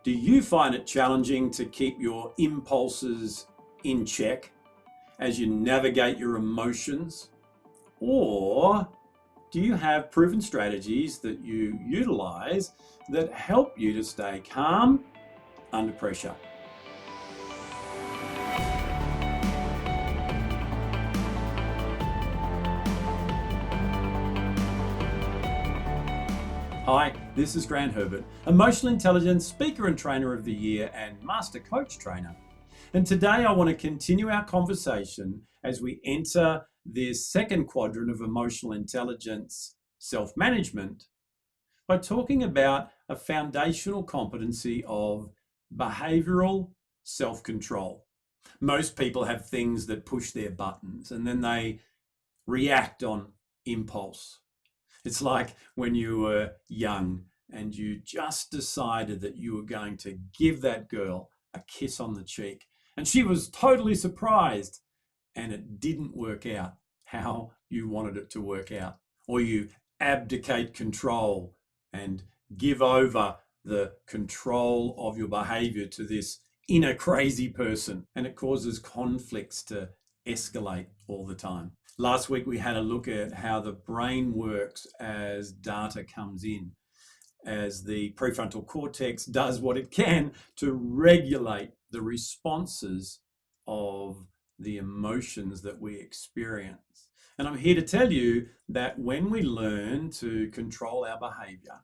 Do you find it challenging to keep your impulses in check as you navigate your emotions? Or do you have proven strategies that you utilize that help you to stay calm under pressure? Hi, this is Grant Herbert, Emotional Intelligence Speaker and Trainer of the Year and Master Coach Trainer. And today I want to continue our conversation as we enter this second quadrant of emotional intelligence self-management by talking about a foundational competency of behavioural self-control. Most people have things that push their buttons and then they react on impulse. It's like when you were young and you just decided that you were going to give that girl a kiss on the cheek, and she was totally surprised and it didn't work out how you wanted it to work out. Or you abdicate control and give over the control of your behavior to this inner crazy person, and it causes conflicts to escalate all the time. Last week we had a look at how the brain works as data comes in, as the prefrontal cortex does what it can to regulate the responses of the emotions that we experience. And I'm here to tell you that when we learn to control our behavior,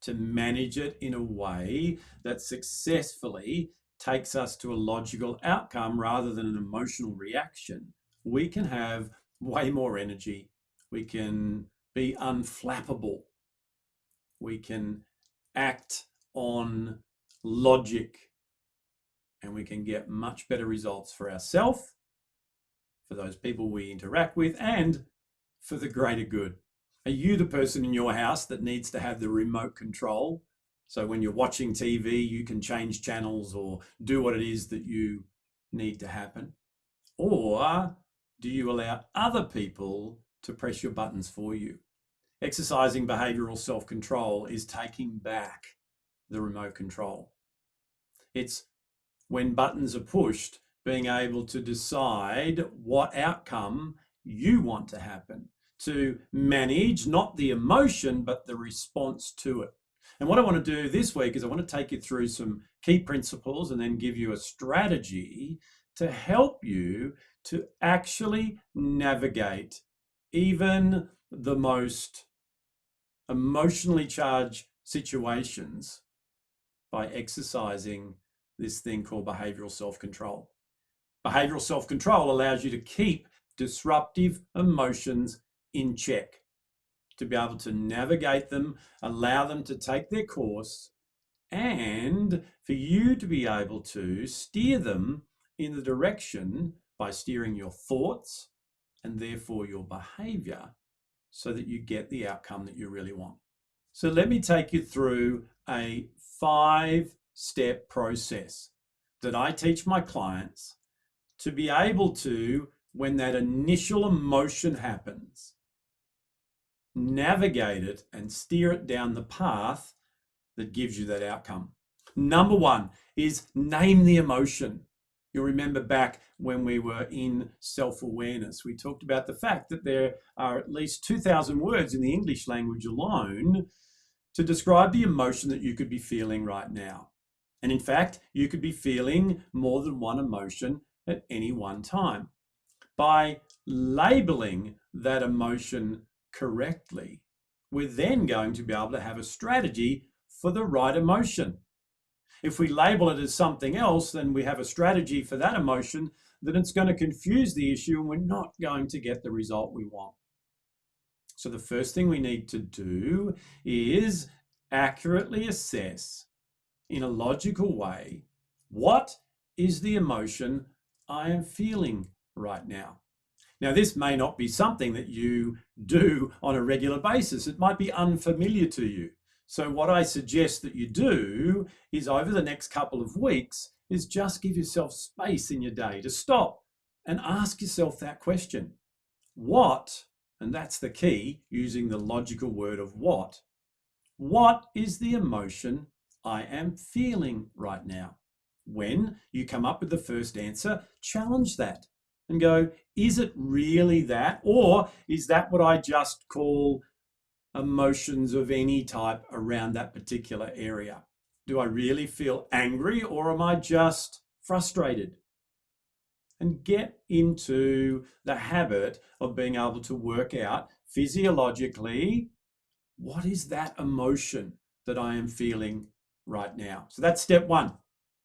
to manage it in a way that successfully takes us to a logical outcome rather than an emotional reaction, we can have way more energy, we can be unflappable, we can act on logic, and we can get much better results for ourselves, for those people we interact with, and for the greater good. Are you the person in your house that needs to have the remote control? So when you're watching TV, you can change channels or do what it is that you need to happen? Or do you allow other people to press your buttons for you? Exercising behavioural self-control is taking back the remote control. It's when buttons are pushed, being able to decide what outcome you want to happen, to manage not the emotion, but the response to it. And what I want to do this week is I want to take you through some key principles and then give you a strategy to help you to actually navigate even the most emotionally charged situations by exercising this thing called behavioural self-control. Behavioural self-control allows you to keep disruptive emotions in check, to be able to navigate them, allow them to take their course, and for you to be able to steer them in the direction by steering your thoughts and therefore your behavior so that you get the outcome that you really want. So let me take you through a 5-step process that I teach my clients to be able to, when that initial emotion happens, navigate it and steer it down the path that gives you that outcome. Number one is name the emotion. You'll remember back when we were in self-awareness, we talked about the fact that there are at least 2,000 words in the English language alone to describe the emotion that you could be feeling right now. And in fact, you could be feeling more than one emotion at any one time. By labeling that emotion correctly, we're then going to be able to have a strategy for the right emotion. If we label it as something else, then we have a strategy for that emotion, then it's going to confuse the issue and we're not going to get the result we want. So the first thing we need to do is accurately assess in a logical way, what is the emotion I am feeling right now? Now, this may not be something that you do on a regular basis. It might be unfamiliar to you. So what I suggest that you do is over the next couple of weeks is just give yourself space in your day to stop and ask yourself that question. What, and that's the key, using the logical word of what is the emotion I am feeling right now? When you come up with the first answer, challenge that and go, is it really that? Or is that what I just call emotions of any type around that particular area? Do I really feel angry, or am I just frustrated? And get into the habit of being able to work out physiologically, what is that emotion that I am feeling right now? So that's step one,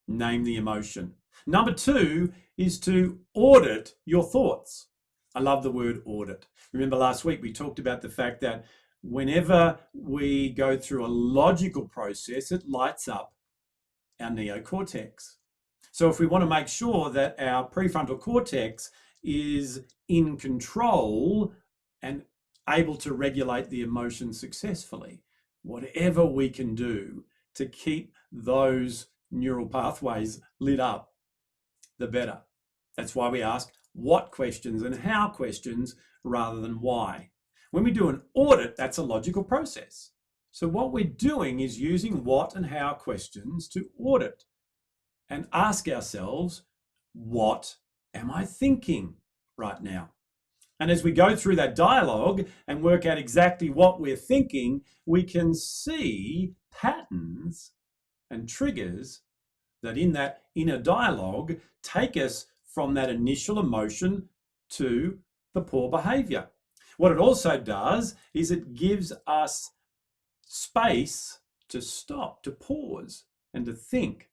name the emotion. Number two is to audit your thoughts. I love the word audit. Remember last week we talked about the fact that whenever we go through a logical process, it lights up our neocortex. So if we want to make sure that our prefrontal cortex is in control and able to regulate the emotions successfully, whatever we can do to keep those neural pathways lit up, the better. That's why we ask what questions and how questions rather than why. When we do an audit, that's a logical process. So what we're doing is using what and how questions to audit and ask ourselves, what am I thinking right now? And as we go through that dialogue and work out exactly what we're thinking, we can see patterns and triggers that in that inner dialogue take us from that initial emotion to the poor behavior. What it also does is it gives us space to stop, to pause, and to think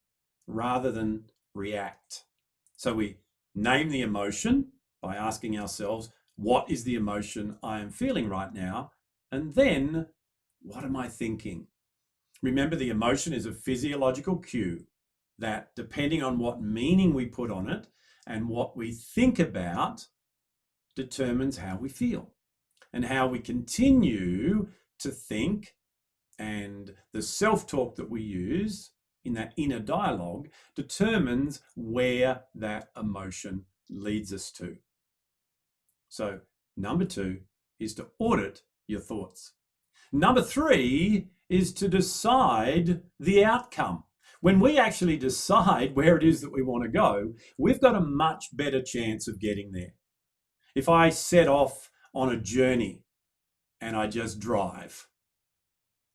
rather than react. So we name the emotion by asking ourselves, what is the emotion I am feeling right now? And then, what am I thinking? Remember, the emotion is a physiological cue that, depending on what meaning we put on it and what we think about, determines how we feel and how we continue to think. And the self-talk that we use in that inner dialogue determines where that emotion leads us to. So number two is to audit your thoughts. Number three is to decide the outcome. When we actually decide where it is that we want to go, we've got a much better chance of getting there. If I set off on a journey and I just drive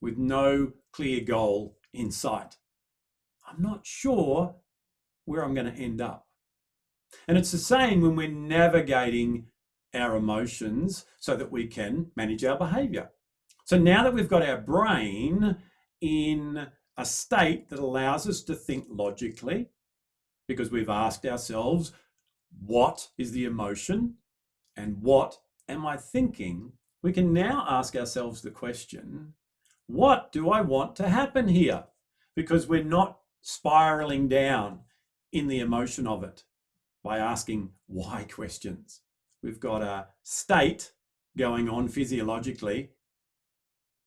with no clear goal in sight, I'm not sure where I'm going to end up. And it's the same when we're navigating our emotions so that we can manage our behavior. So now that we've got our brain in a state that allows us to think logically, because we've asked ourselves, what is the emotion and what am I thinking? We can now ask ourselves the question, what do I want to happen here? Because we're not spiraling down in the emotion of it by asking why questions. We've got a state going on physiologically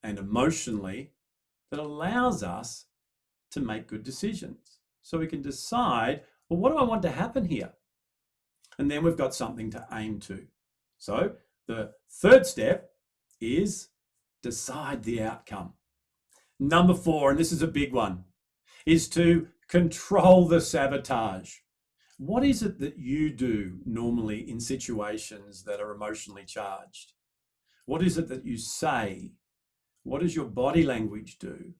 and emotionally that allows us to make good decisions. So we can decide, well, what do I want to happen here? And then we've got something to aim to. So the third step is decide the outcome. Number four, and this is a big one, is to control the sabotage. What is it that you do normally in situations that are emotionally charged? What is it that you say? What does your body language do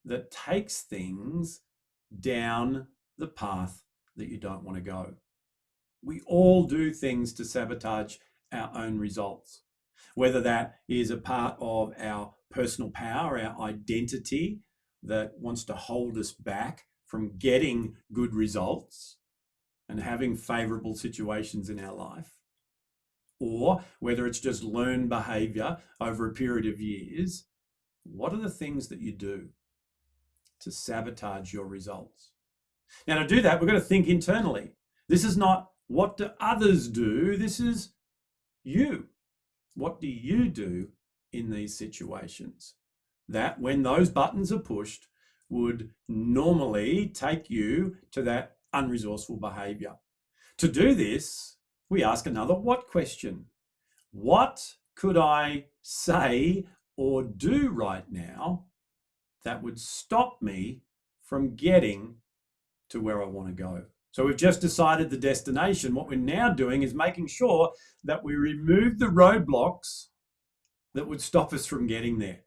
that takes things down the path that you don't want to go? We all do things to sabotage our own results, whether that is a part of our personal power, our identity that wants to hold us back from getting good results and having favorable situations in our life, or whether it's just learned behavior over a period of years. What are the things that you do to sabotage your results? Now, to do that, we've got to think internally. This is not what do others do, this is you. What do you do in these situations that, when those buttons are pushed, would normally take you to that unresourceful behavior? To do this, we ask another what question. What could I say or do right now that would stop me from getting to where I want to go. So we've just decided the destination. What we're now doing is making sure that we remove the roadblocks that would stop us from getting there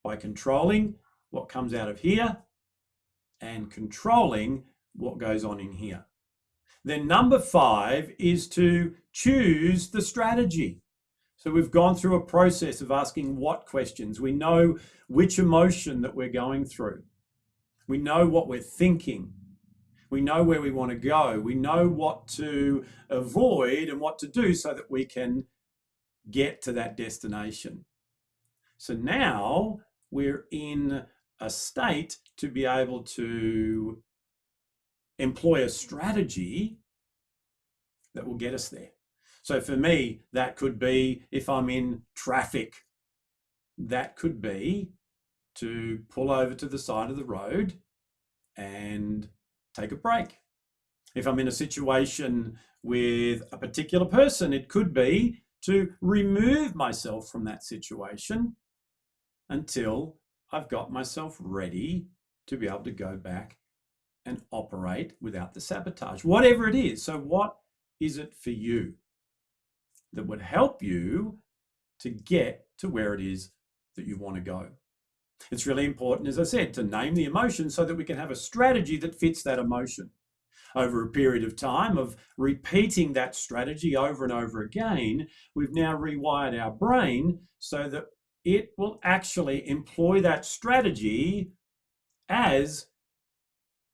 by controlling what comes out of here and controlling what goes on in here. Then number 5 is to choose the strategy. So we've gone through a process of asking what questions. We know which emotion that we're going through. We know what we're thinking. We know where we want to go. We know what to avoid and what to do so that we can get to that destination. So now we're in a state to be able to employ a strategy that will get us there. So for me, that could be if I'm in traffic, that could be to pull over to the side of the road and take a break. If I'm in a situation with a particular person, it could be to remove myself from that situation until I've got myself ready to be able to go back and operate without the sabotage, whatever it is. So what is it for you that would help you to get to where it is that you want to go? It's really important, as I said, to name the emotion so that we can have a strategy that fits that emotion. Over a period of time of repeating that strategy over and over again, we've now rewired our brain so that it will actually employ that strategy as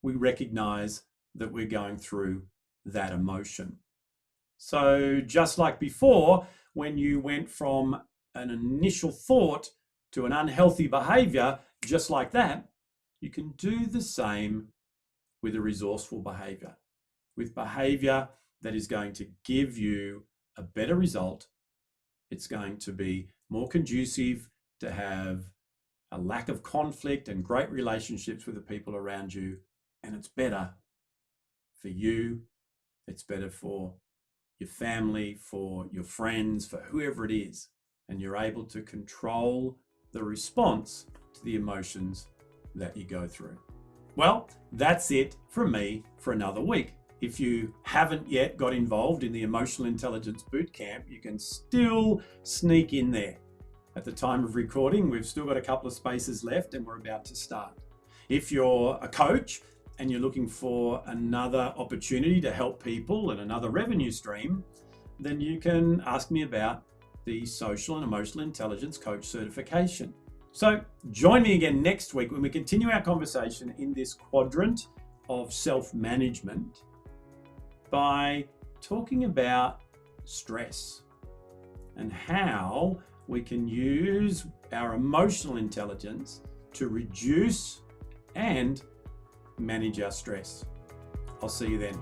we recognize that we're going through that emotion. So just like before, when you went from an initial thought to an unhealthy behavior, just like that, you can do the same with a resourceful behavior, with behavior that is going to give you a better result. It's going to be more conducive to have a lack of conflict and great relationships with the people around you. And it's better for you. It's better for your family, for your friends, for whoever it is. And you're able to control the response to the emotions that you go through. Well, that's it from me for another week. If you haven't yet got involved in the Emotional Intelligence Bootcamp, you can still sneak in there. At the time of recording, we've still got a couple of spaces left and we're about to start. If you're a coach and you're looking for another opportunity to help people and another revenue stream, then you can ask me about the Social and Emotional Intelligence Coach certification. So join me again next week when we continue our conversation in this quadrant of self-management by talking about stress and how we can use our emotional intelligence to reduce and manage our stress. I'll see you then.